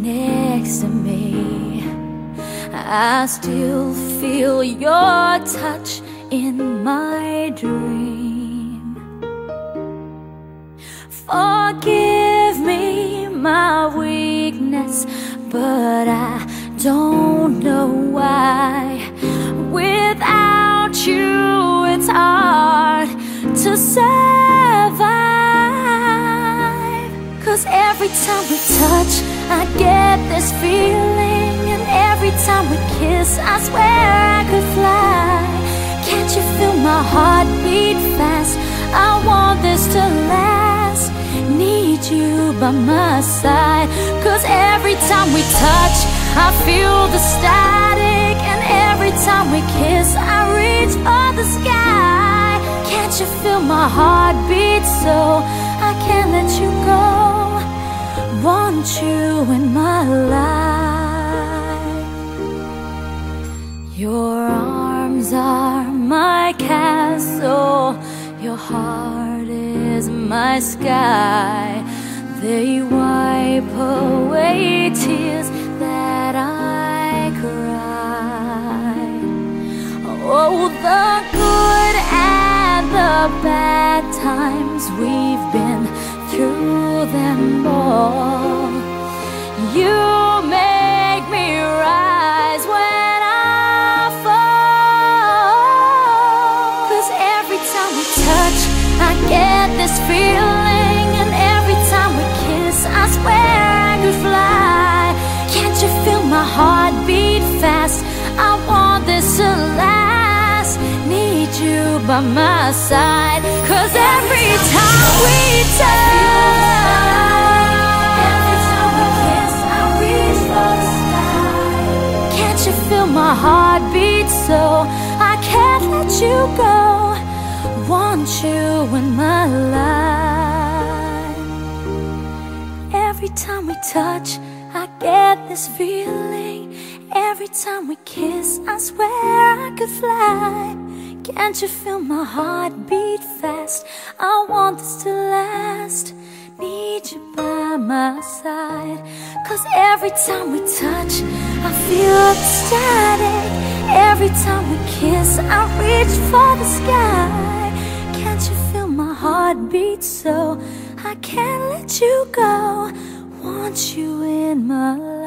next to me. I still feel your touch in my dream. Forgive me my weakness, but I don't know why. Without you, it's hard to survive. 'Cause every time we touch, I get this feeling. And every time we kiss, I swear I could fly. Can't you feel my heart beat fast? I want this to last. Need you by my side. 'Cause every time we touch, I feel the static. And every time we kiss, I reach for the sky. Can't you feel my heart beat so I can't let you go? Want you in my life. Your arms are my castle. Your heart is my sky. They wipe away tears that I cry. Oh, the good and the bad times, we've been through them all. You make me rise when I fall. 'Cause every time we touch, I get this feeling. And every time we kiss, I swear I could fly. Can't you feel my heart beat fast? I want this to last. Need you by my side. 'Cause every time we touch, every time we kiss, I reach for the sky. Can't you feel my heart beat so I can't let you go? Want you in my life. Every time we touch, I get this feeling. Every time we kiss, I swear I could fly. Can't you feel my heart beat fast? I want this to last. Need you by my side. 'Cause every time we touch, I feel the static. Every time we kiss, I reach for the sky. Can't you feel my heart beat so I can't let you go? Want you in my life.